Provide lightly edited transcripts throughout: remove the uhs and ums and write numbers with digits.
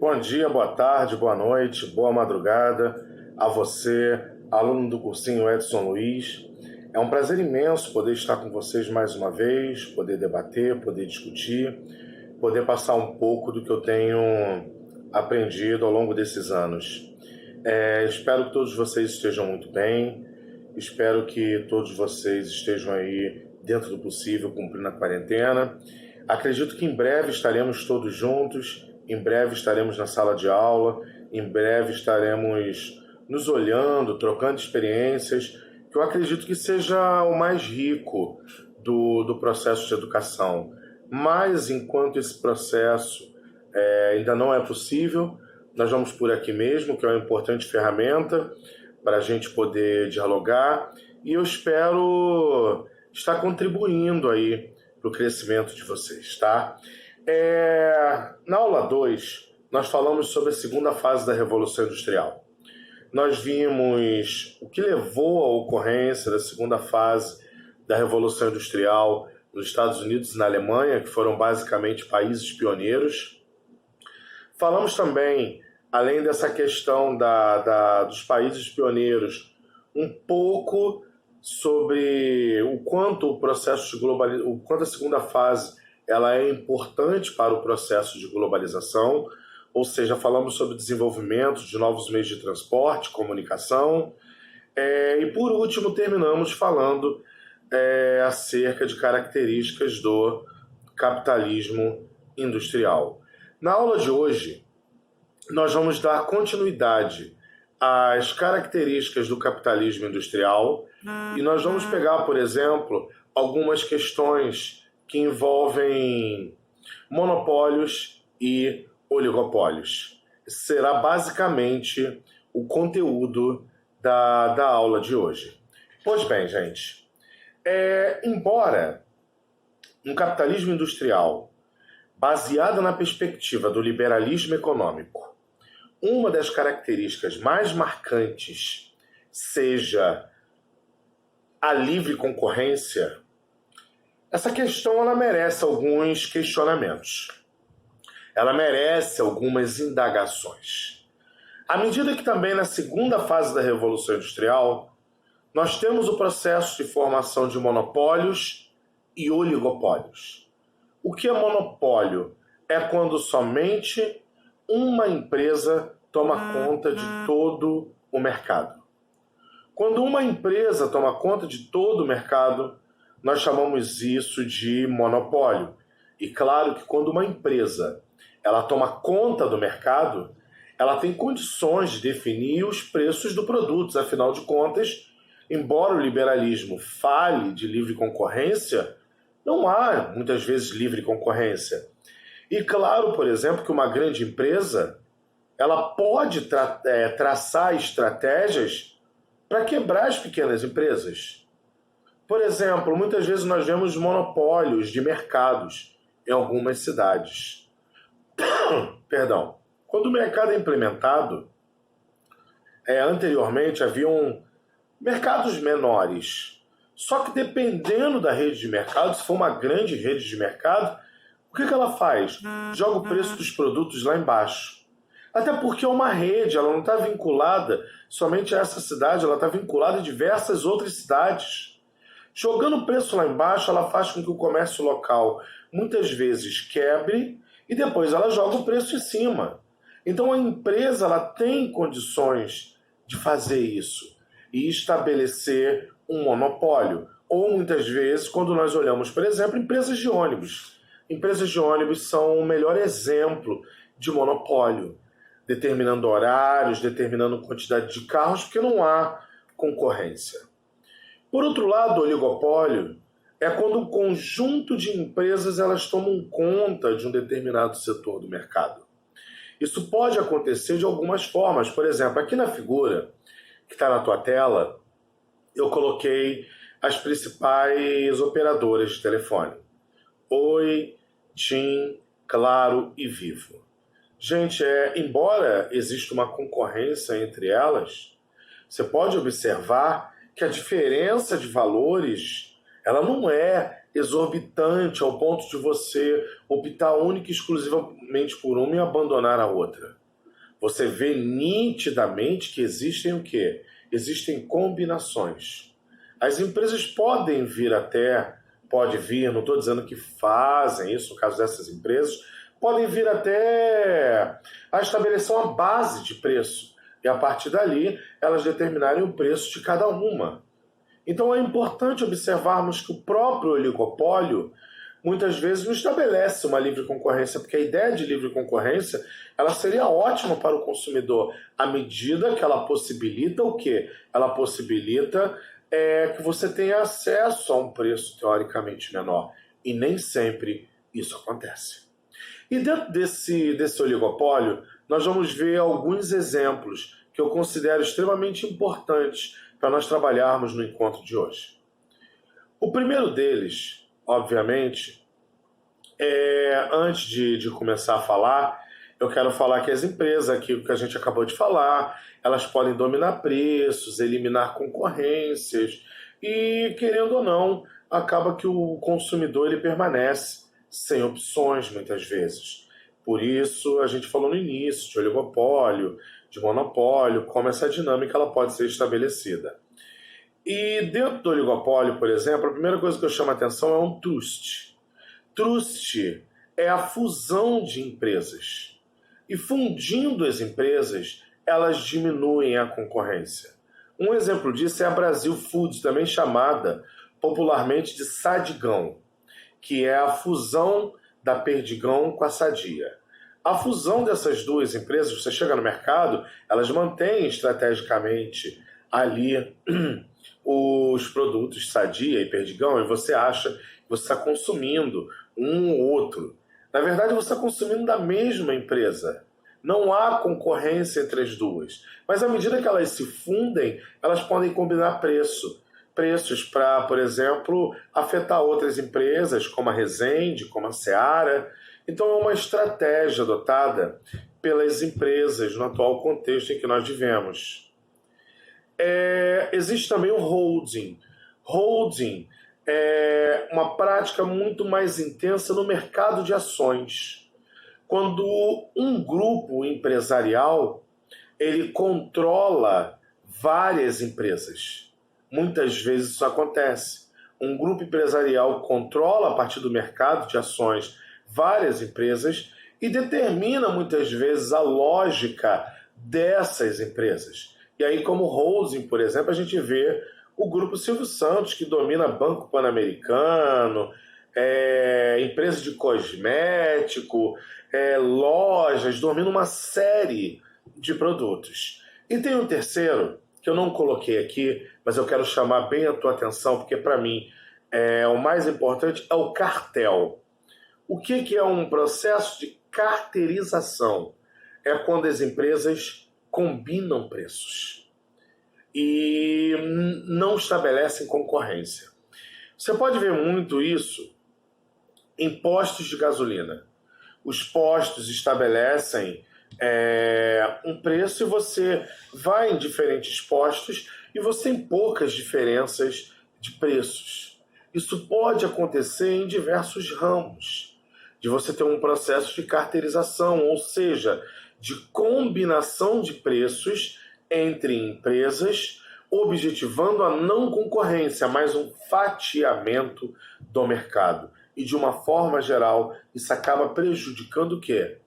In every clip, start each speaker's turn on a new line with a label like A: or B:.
A: Bom dia, boa tarde, boa noite, boa madrugada a você, aluno do cursinho Edson Luiz. É um prazer imenso poder estar com vocês mais uma vez, poder debater, poder discutir, poder passar um pouco do que eu tenho aprendido ao longo desses anos. Espero que todos vocês estejam muito bem, espero que todos vocês estejam aí dentro do possível, cumprindo a quarentena. Acredito que em breve estaremos todos juntos, em breve estaremos na sala de aula, em breve estaremos nos olhando, trocando experiências, que eu acredito que seja o mais rico do processo de educação. Mas enquanto esse processo ainda não é possível, nós vamos por aqui mesmo, que é uma importante ferramenta para a gente poder dialogar, e eu espero estar contribuindo aí para o crescimento de vocês, tá? Na aula 2, nós falamos sobre a segunda fase da Revolução Industrial. Nós vimos o que levou à ocorrência da segunda fase da Revolução Industrial nos Estados Unidos e na Alemanha, que foram basicamente países pioneiros. Falamos também, além dessa questão dos países pioneiros, um pouco sobre o quanto o processo de globalização, o quanto a segunda fase ela é importante para o processo de globalização, ou seja, falamos sobre desenvolvimento de novos meios de transporte, comunicação, e por último terminamos falando acerca de características do capitalismo industrial. Na aula de hoje, nós vamos dar continuidade às características do capitalismo industrial e nós vamos pegar, por exemplo, algumas questões que envolvem monopólios e oligopólios. Esse será basicamente o conteúdo da aula de hoje. Pois bem, gente, embora um capitalismo industrial baseado na perspectiva do liberalismo econômico, uma das características mais marcantes seja a livre concorrência, essa questão ela merece alguns questionamentos. Ela merece algumas indagações. À medida que também na segunda fase da Revolução Industrial, nós temos o processo de formação de monopólios e oligopólios. O que é monopólio? É quando somente uma empresa toma conta de todo o mercado. Quando uma empresa toma conta de todo o mercado, nós chamamos isso de monopólio. E claro que quando uma empresa ela toma conta do mercado, ela tem condições de definir os preços dos produtos. Afinal de contas, embora o liberalismo fale de livre concorrência, não há muitas vezes livre concorrência. E claro, por exemplo, que uma grande empresa ela pode traçar estratégias para quebrar as pequenas empresas. Por exemplo, muitas vezes nós vemos monopólios de mercados em algumas cidades. Perdão. Quando o mercado é implementado, anteriormente haviam mercados menores. Só que dependendo da rede de mercado, se for uma grande rede de mercado, o que ela faz? Joga o preço dos produtos lá embaixo. Até porque é uma rede, ela não está vinculada somente a essa cidade, ela está vinculada a diversas outras cidades. Jogando o preço lá embaixo, ela faz com que o comércio local muitas vezes quebre e depois ela joga o preço em cima. Então a empresa ela tem condições de fazer isso e estabelecer um monopólio. Ou muitas vezes, quando nós olhamos, por exemplo, empresas de ônibus. Empresas de ônibus são o melhor exemplo de monopólio, determinando horários, determinando quantidade de carros, porque não há concorrência. Por outro lado, o oligopólio é quando um conjunto de empresas elas tomam conta de um determinado setor do mercado. Isso pode acontecer de algumas formas. Por exemplo, aqui na figura que está na tua tela, eu coloquei as principais operadoras de telefone. Oi, TIM, Claro e Vivo. Gente, embora exista uma concorrência entre elas, você pode observar que a diferença de valores ela não é exorbitante ao ponto de você optar única e exclusivamente por uma e abandonar a outra. Você vê nitidamente que existem o quê? Existem combinações. As empresas podem vir até, pode vir, não estou dizendo que fazem isso, no caso dessas empresas, podem vir até a estabelecer uma base de preço. E a partir dali, elas determinarem o preço de cada uma. Então é importante observarmos que o próprio oligopólio muitas vezes não estabelece uma livre concorrência, porque a ideia de livre concorrência ela seria ótima para o consumidor, à medida que ela possibilita o quê? Ela possibilita que você tenha acesso a um preço teoricamente menor. E nem sempre isso acontece. E dentro desse oligopólio, nós vamos ver alguns exemplos que eu considero extremamente importantes para nós trabalharmos no encontro de hoje. O primeiro deles, obviamente, antes de começar a falar, eu quero falar que as empresas, aquilo que a gente acabou de falar, elas podem dominar preços, eliminar concorrências e, querendo ou não, acaba que o consumidor ele permanece sem opções muitas vezes. Por isso, a gente falou no início de oligopólio, de monopólio, como essa dinâmica ela pode ser estabelecida. E dentro do oligopólio, por exemplo, a primeira coisa que eu chamo a atenção é um trust. Trust é a fusão de empresas. E fundindo as empresas, elas diminuem a concorrência. Um exemplo disso é a Brasil Foods, também chamada popularmente de Sadigão, que é a fusão da Perdigão com a Sadia. A fusão dessas duas empresas, você chega no mercado, elas mantêm estrategicamente ali os produtos Sadia e Perdigão e você acha que você está consumindo um ou outro. Na verdade, você está consumindo da mesma empresa. Não há concorrência entre as duas. Mas à medida que elas se fundem, elas podem combinar preços para, por exemplo, afetar outras empresas, como a Resende, como a Seara. Então é uma estratégia adotada pelas empresas no atual contexto em que nós vivemos. Existe também o holding. Holding é uma prática muito mais intensa no mercado de ações. Quando um grupo empresarial ele controla várias empresas. Muitas vezes isso acontece. Um grupo empresarial controla, a partir do mercado de ações, várias empresas e determina muitas vezes a lógica dessas empresas. E aí, como holding, por exemplo, a gente vê o Grupo Silvio Santos, que domina Banco Pan-Americano, empresa de cosmético, lojas, domina uma série de produtos. E tem um terceiro, que eu não coloquei aqui, mas eu quero chamar bem a tua atenção, porque para mim o mais importante é o cartel. O que é um processo de carteirização? É quando as empresas combinam preços e não estabelecem concorrência. Você pode ver muito isso em postos de gasolina. Os postos estabelecem um preço e você vai em diferentes postos e você tem poucas diferenças de preços. Isso pode acontecer em diversos ramos, de você ter um processo de carteirização, ou seja, de combinação de preços entre empresas, objetivando a não concorrência, mas um fatiamento do mercado. E de uma forma geral, isso acaba prejudicando o quê?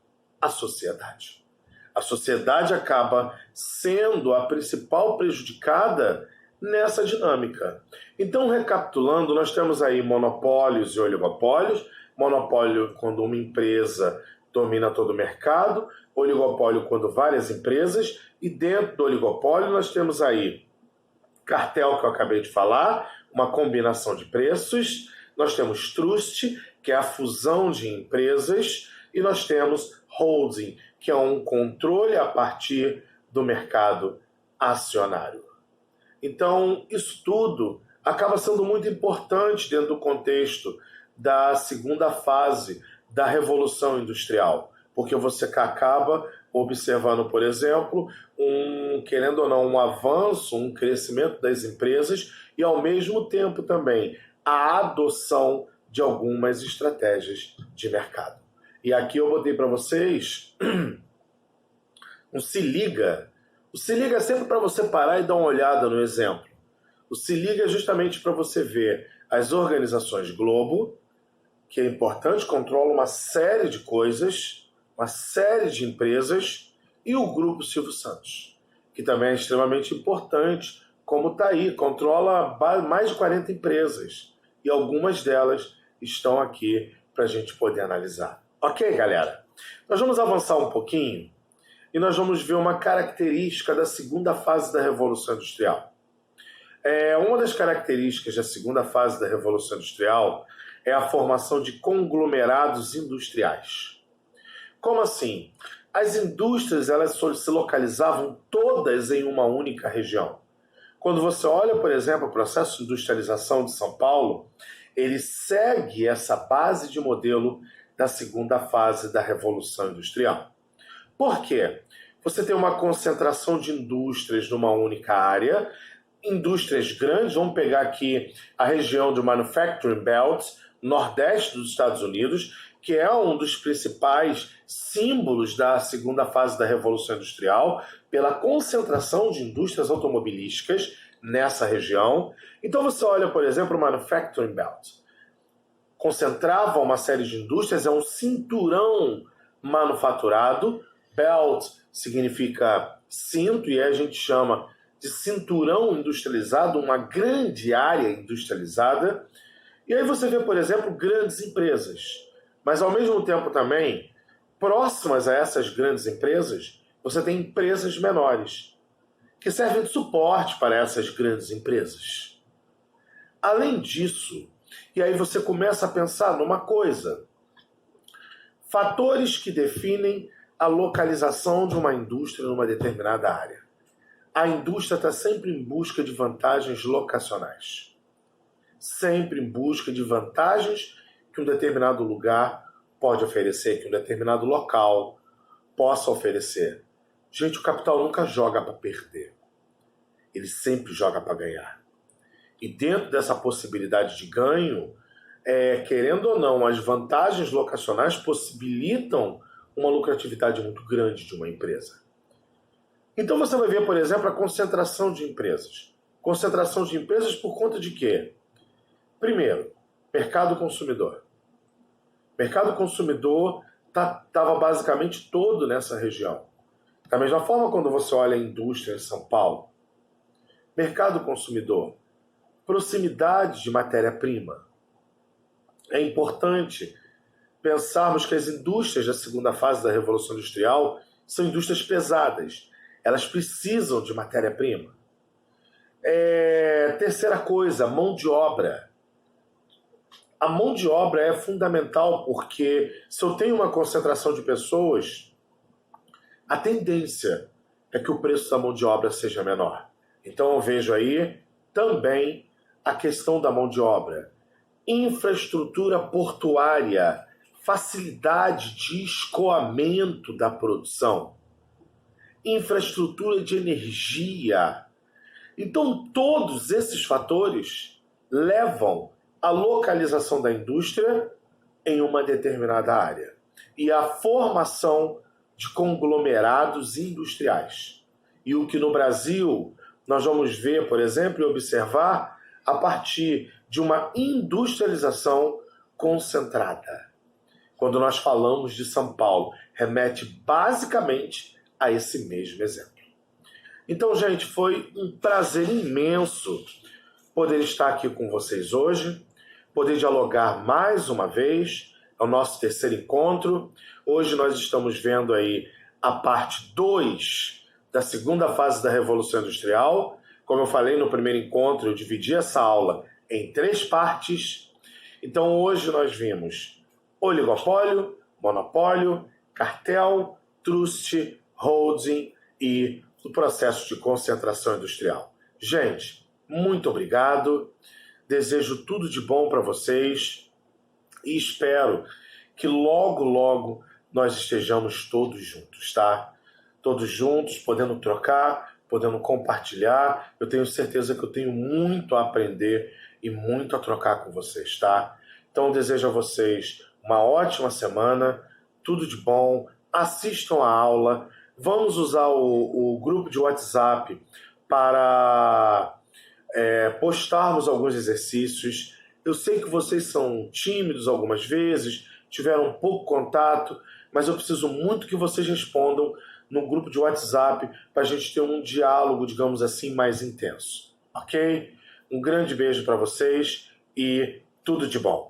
A: A sociedade. A sociedade acaba sendo a principal prejudicada nessa dinâmica. Então, recapitulando, nós temos aí monopólios e oligopólios. Monopólio quando uma empresa domina todo o mercado, oligopólio quando várias empresas, e dentro do oligopólio nós temos aí cartel, que eu acabei de falar, uma combinação de preços, nós temos trust, que é a fusão de empresas, e nós temos holding, que é um controle a partir do mercado acionário. Então, isso tudo acaba sendo muito importante dentro do contexto da segunda fase da Revolução Industrial, porque você acaba observando, por exemplo, querendo ou não, um avanço, um crescimento das empresas e, ao mesmo tempo, também a adoção de algumas estratégias de mercado. E aqui eu botei para vocês um se liga. O se liga é sempre para você parar e dar uma olhada no exemplo. O se liga é justamente para você ver as organizações Globo, que é importante, controla uma série de coisas, uma série de empresas, e o Grupo Silvio Santos, que também é extremamente importante, como está aí, controla mais de 40 empresas, e algumas delas estão aqui para a gente poder analisar. Ok, galera? Nós vamos avançar um pouquinho e nós vamos ver uma característica da segunda fase da Revolução Industrial. Uma das características da segunda fase da Revolução Industrial é a formação de conglomerados industriais. Como assim? As indústrias elas se localizavam todas em uma única região. Quando você olha, por exemplo, o processo de industrialização de São Paulo, ele segue essa base de modelo da segunda fase da Revolução Industrial. Por quê? Você tem uma concentração de indústrias numa única área, indústrias grandes, vamos pegar aqui a região do Manufacturing Belt, nordeste dos Estados Unidos, que é um dos principais símbolos da segunda fase da Revolução Industrial, pela concentração de indústrias automobilísticas nessa região. Então você olha, por exemplo, o Manufacturing Belt. Concentrava uma série de indústrias, é um cinturão manufaturado. Belt significa cinto e a gente chama de cinturão industrializado, uma grande área industrializada. E aí você vê, por exemplo, grandes empresas. Mas, ao mesmo tempo também, próximas a essas grandes empresas, você tem empresas menores, que servem de suporte para essas grandes empresas. Além disso, e aí você começa a pensar numa coisa, fatores que definem a localização de uma indústria numa determinada área. A indústria está sempre em busca de vantagens locacionais. Sempre em busca de vantagens que um determinado lugar pode oferecer, que um determinado local possa oferecer. Gente, o capital nunca joga para perder. Ele sempre joga para ganhar. E dentro dessa possibilidade de ganho, querendo ou não, as vantagens locacionais possibilitam uma lucratividade muito grande de uma empresa. Então você vai ver, por exemplo, a concentração de empresas. Concentração de empresas por conta de quê? Primeiro, mercado consumidor. Mercado consumidor estava basicamente todo nessa região. Da mesma forma, quando você olha a indústria em São Paulo, mercado consumidor, proximidade de matéria-prima. É importante pensarmos que as indústrias da segunda fase da Revolução Industrial são indústrias pesadas. Elas precisam de matéria-prima. Terceira coisa, mão de obra. A mão de obra é fundamental porque se eu tenho uma concentração de pessoas, a tendência é que o preço da mão de obra seja menor. Então eu vejo aí também a questão da mão de obra. Infraestrutura portuária, facilidade de escoamento da produção, infraestrutura de energia. Então todos esses fatores levam a localização da indústria em uma determinada área e a formação de conglomerados industriais. E o que no Brasil nós vamos ver, por exemplo, e observar a partir de uma industrialização concentrada. Quando nós falamos de São Paulo, remete basicamente a esse mesmo exemplo. Então, gente, foi um prazer imenso poder estar aqui com vocês hoje, poder dialogar mais uma vez. É o nosso terceiro encontro. Hoje nós estamos vendo aí a parte 2 da segunda fase da Revolução Industrial. Como eu falei no primeiro encontro, eu dividi essa aula em 3 partes. Então hoje nós vimos oligopólio, monopólio, cartel, trust, holding e o processo de concentração industrial. Gente, muito obrigado. Desejo tudo de bom para vocês e espero que logo, logo nós estejamos todos juntos, tá? Todos juntos, podendo trocar, podendo compartilhar. Eu tenho certeza que eu tenho muito a aprender e muito a trocar com vocês, tá? Então eu desejo a vocês uma ótima semana, tudo de bom, assistam a aula, vamos usar o grupo de WhatsApp para postarmos alguns exercícios. Eu sei que vocês são tímidos algumas vezes, tiveram pouco contato, mas eu preciso muito que vocês respondam no grupo de WhatsApp para a gente ter um diálogo, digamos assim, mais intenso, ok? Um grande beijo para vocês e tudo de bom.